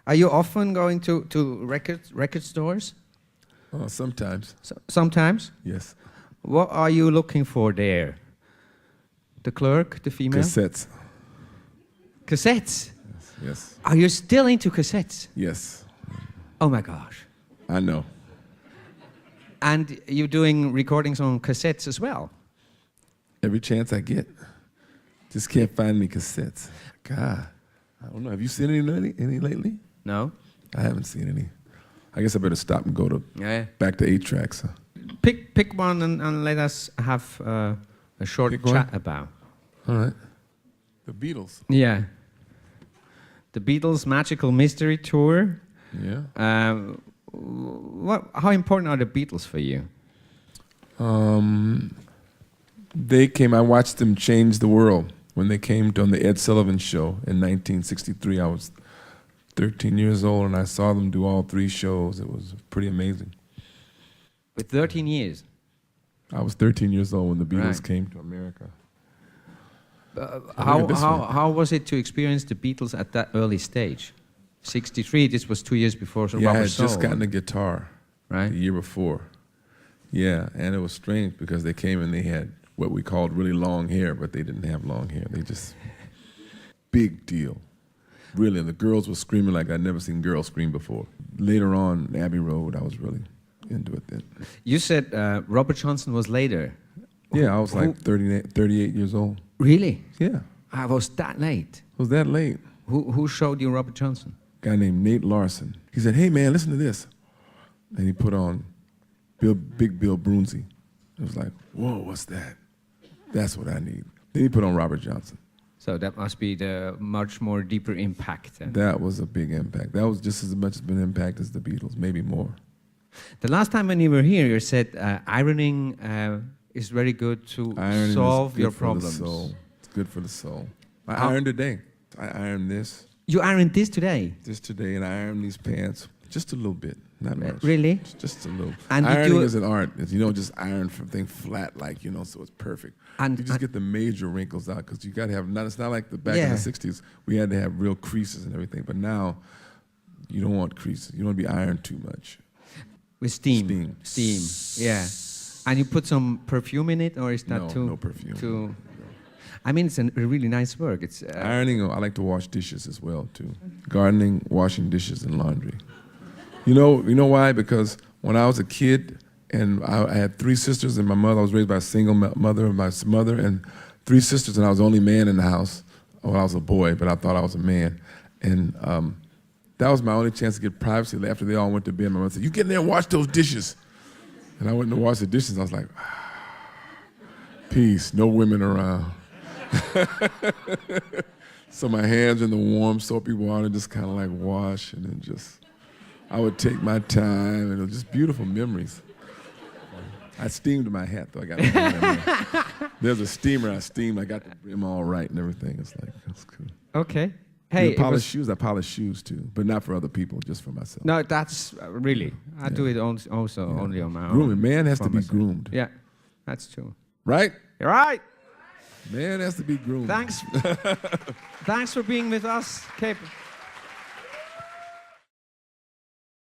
Are you often going to record stores? Sometimes. Sometimes? Yes. What are you looking for there? The clerk, the female? Cassettes. Cassettes? Yes. Are you still into cassettes? Yes. Oh my gosh. I know. And you're doing recordings on cassettes as well? Every chance I get. Just can't find any cassettes. God. I don't know. Have you seen any lately? No. I haven't seen any. I guess I better stop and go to back to 8 tracks. Pick one and let us have a short chat about. All right. The Beatles. Yeah. The Beatles Magical Mystery Tour. Yeah. How important are the Beatles for you? They came. I watched them change the world when they came on the Ed Sullivan Show in 1963. I was 13 years old, and I saw them do all 3 shows. It was pretty amazing. With 13 years? I was 13 years old when the Beatles came to America. How was it to experience the Beatles at that early stage? 63, this was 2 years before Rubber Soul. I had just gotten a guitar the year before. Yeah, and it was strange because they came and they had what we called really long hair, but they didn't have long hair. They just, big deal. Really, and the girls were screaming like I'd never seen girls scream before. Later on, Abbey Road, I was really into it then. You said Robert Johnson was later. Yeah, I was like 38 years old. Really? Yeah. I was that late. Was that late? Who showed you Robert Johnson? A guy named Nate Larson. He said, "Hey man, listen to this." And he put on Big Bill Brunsey. It was like, whoa, what's that? That's what I need. Then he put on Robert Johnson. So that must be the much more deeper impact. That was a big impact. That was just as much of an impact as the Beatles, maybe more. The last time when you were here, you said ironing is very good to solve your problems. It's good for the soul. I ironed today. I ironed this. You ironed this today? Just today, and I ironed these pants just a little bit, not much. Really? Just a little. And ironing is an art. It's, you don't just iron something flat, like, you know, so it's perfect. And you just get the major wrinkles out because you got to have. It's not like the back in the '60s. We had to have real creases and everything, but now you don't want creases. You don't want to be ironed too much. With steam. Steam. Yeah. And you put some perfume in it, or is that no perfume? Too. I mean, it's a really nice work. It's ironing. I like to wash dishes as well too. Gardening, washing dishes, and laundry. You know why? Because when I was a kid, and I had 3 sisters, and my mother, I was raised by a single mother, my mother, and 3 sisters, and I was the only man in the house. Well, I was a boy, but I thought I was a man, and that was my only chance to get privacy. After they all went to bed, my mother said, "You get in there and wash those dishes." And I went to wash the dishes. I was like, peace, no women around. So my hands in the warm soapy water, just kind of like wash, and then I would take my time, and it was just beautiful memories. I steamed my hat, though. I got There's a steamer I steamed. I got the brim all right and everything. It's like, that's cool. Okay. Hey, I polish shoes too, but not for other people, just for myself. No, that's really. I do it also only on my own. Grooming. Man has to be groomed. Yeah, that's true. Right? You're right. Man has to be groomed. Thanks. Thanks for being with us, Keb.